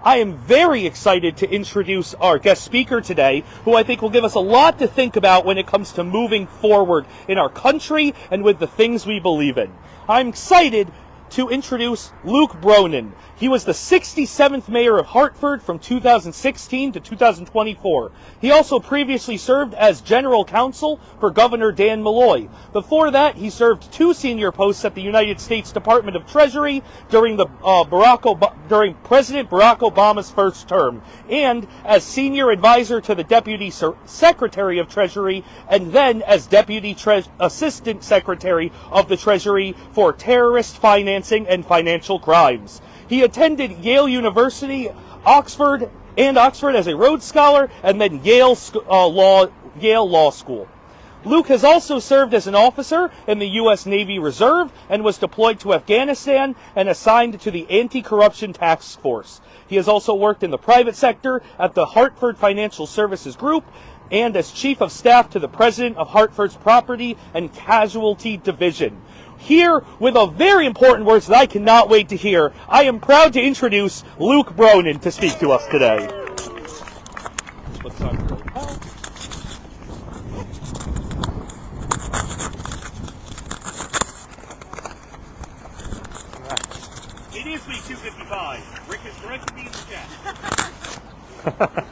I am very excited to introduce our guest speaker today, who I think will give us a lot to think about when it comes to moving forward in our country and with the things we believe in. I'm excited to introduce Luke Bronin. He was the 67th mayor of Hartford from 2016 to 2024. He also previously served as general counsel for Governor Dan Malloy. Before that, he served 2 senior posts at the United States Department of Treasury during during President Barack Obama's first term, and as senior advisor to the Deputy Secretary of Treasury, and then as Deputy Assistant Secretary of the Treasury for terrorist financing and financial crimes. He attended Yale University, Oxford as a Rhodes Scholar, and then Yale Law School. Luke has also served as an officer in the U.S. Navy Reserve and was deployed to Afghanistan and assigned to the Anti-Corruption Task Force. He has also worked in the private sector at the Hartford Financial Services Group and as Chief of Staff to the President of Hartford's Property and Casualty Division. Here, with a very important words that I cannot wait to hear, I am proud to introduce Luke Bronin to speak to us today. It is week 255. Rick has directed me in the chat.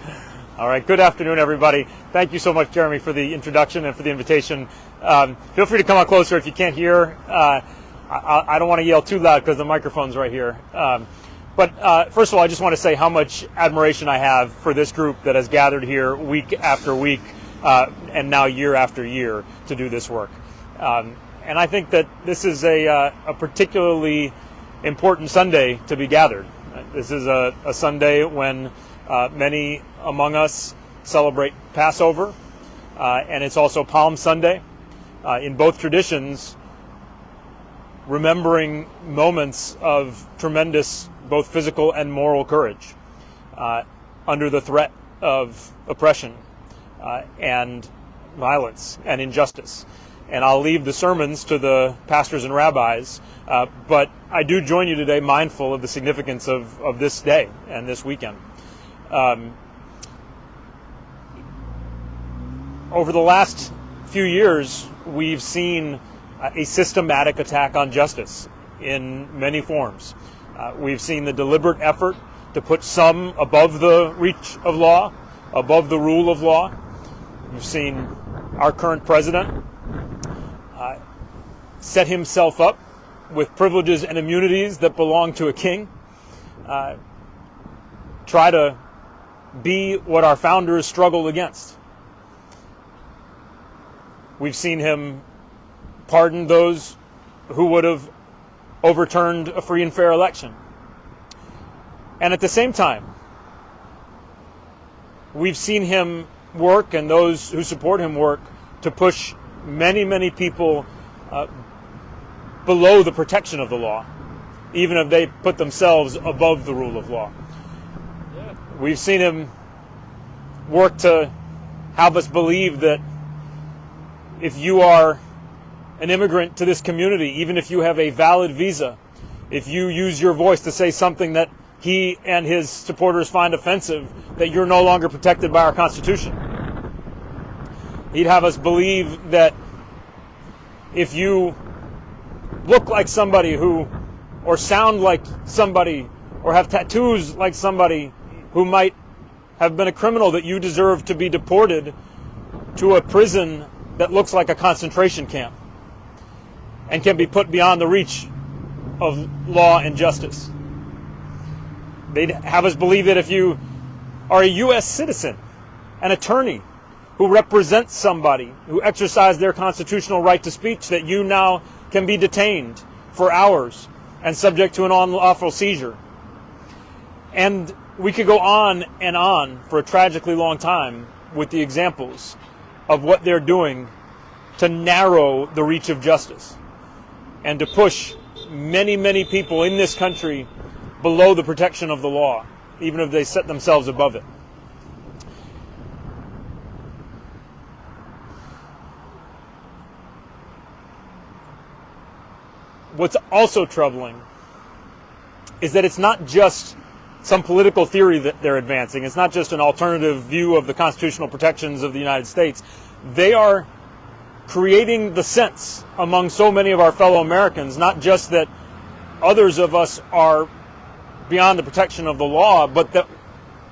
All right, good afternoon, everybody. Thank you so much, Jeremy, for the introduction and for the invitation. Feel free to come up closer if you can't hear. I don't want to yell too loud because the microphone's right here. But first of all, I just want to say how much admiration I have for this group that has gathered here week after week and now year after year to do this work. And I think that this is a particularly important Sunday to be gathered. This is a Sunday when many among us celebrate Passover, and it's also Palm Sunday. In both traditions, remembering moments of tremendous both physical and moral courage under the threat of oppression and violence and injustice. And I'll leave the sermons to the pastors and rabbis, but I do join you today mindful of the significance of this day and this weekend. Over the last few years, we've seen a systematic attack on justice in many forms. We've seen the deliberate effort to put some above the reach of law, above the rule of law. We've seen our current president set himself up with privileges and immunities that belong to a king, try to be what our founders struggled against. We've seen him pardon those who would have overturned a free and fair election. And at the same time, we've seen him work, and those who support him work, to push many, many people below the protection of the law, even if they put themselves above the rule of law. We've seen him work to have us believe that if you are an immigrant to this community, even if you have a valid visa, if you use your voice to say something that he and his supporters find offensive, that you're no longer protected by our Constitution. He'd have us believe that if you look like somebody who, or sound like somebody, or have tattoos like somebody who might have been a criminal, that you deserve to be deported to a prison that looks like a concentration camp and can be put beyond the reach of law and justice. They'd have us believe that if you are a U.S. citizen, an attorney who represents somebody who exercised their constitutional right to speech, that you now can be detained for hours and subject to an unlawful seizure. And we could go on and on for a tragically long time with the examples of what they're doing to narrow the reach of justice and to push many, many people in this country below the protection of the law, even if they set themselves above it. What's also troubling is that it's not just some political theory that they're advancing. It's not just an alternative view of the constitutional protections of the United States. They are creating the sense among so many of our fellow Americans, not just that others of us are beyond the protection of the law, but that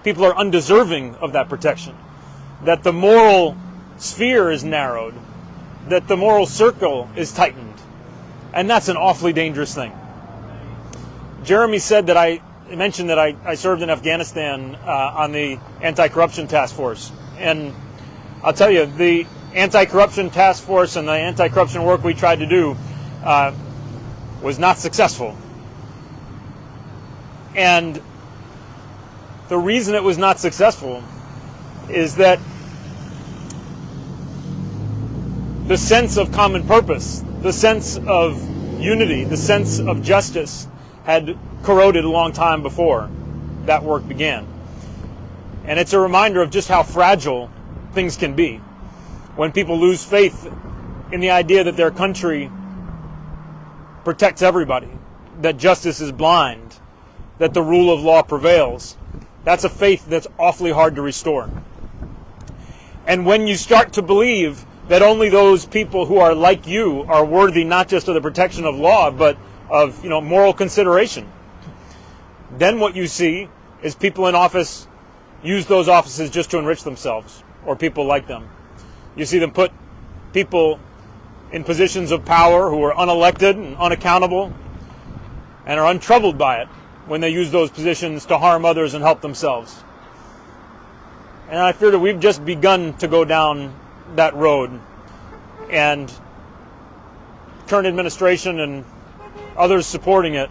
people are undeserving of that protection, that the moral sphere is narrowed, that the moral circle is tightened, and that's an awfully dangerous thing. Jeremy said that I mentioned that I served in Afghanistan on the anti-corruption task force, and I'll tell you, the anti-corruption task force and the anti-corruption work we tried to do was not successful. And the reason it was not successful is that the sense of common purpose, the sense of unity, the sense of justice had corroded a long time before that work began. And it's a reminder of just how fragile things can be when people lose faith in the idea that their country protects everybody, that justice is blind, that the rule of law prevails. That's a faith that's awfully hard to restore. And when you start to believe that only those people who are like you are worthy not just of the protection of law, but of moral consideration, then what you see is people in office use those offices just to enrich themselves or people like them. You see them put people in positions of power who are unelected and unaccountable and are untroubled by it when they use those positions to harm others and help themselves. And I fear that we've just begun to go down that road, and current administration and others supporting it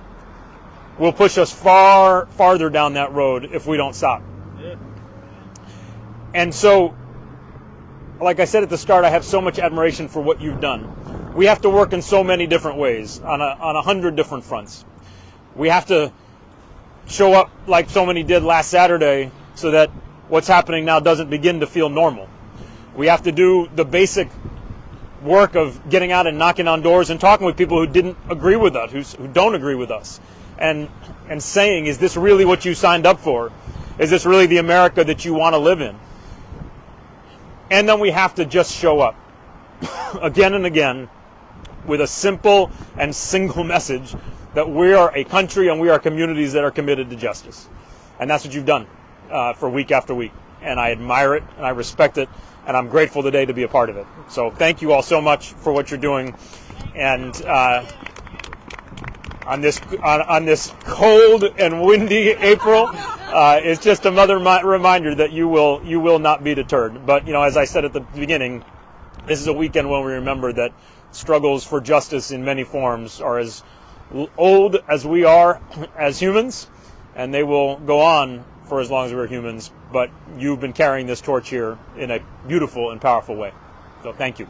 will push us farther down that road if we don't stop. Yeah. And so, like I said at the start, I have so much admiration for what you've done. We have to work in so many different ways, on 100 different fronts. We have to show up like so many did last Saturday so that what's happening now doesn't begin to feel normal. We have to do the basic work of getting out and knocking on doors and talking with people who didn't agree with us, who don't agree with us, and saying, is this really what you signed up for? Is this really the America that you want to live in? And then we have to just show up again and again with a simple and single message that we are a country and we are communities that are committed to justice. And that's what you've done for week after week. And I admire it and I respect it, and I'm grateful today to be a part of it. So thank you all so much for what you're doing. And on this cold and windy April, it's just another reminder that you will not be deterred. But as I said at the beginning, this is a weekend when we remember that struggles for justice in many forms are as old as we are as humans, and they will go on for as long as we're humans. But you've been carrying this torch here in a beautiful and powerful way. So thank you.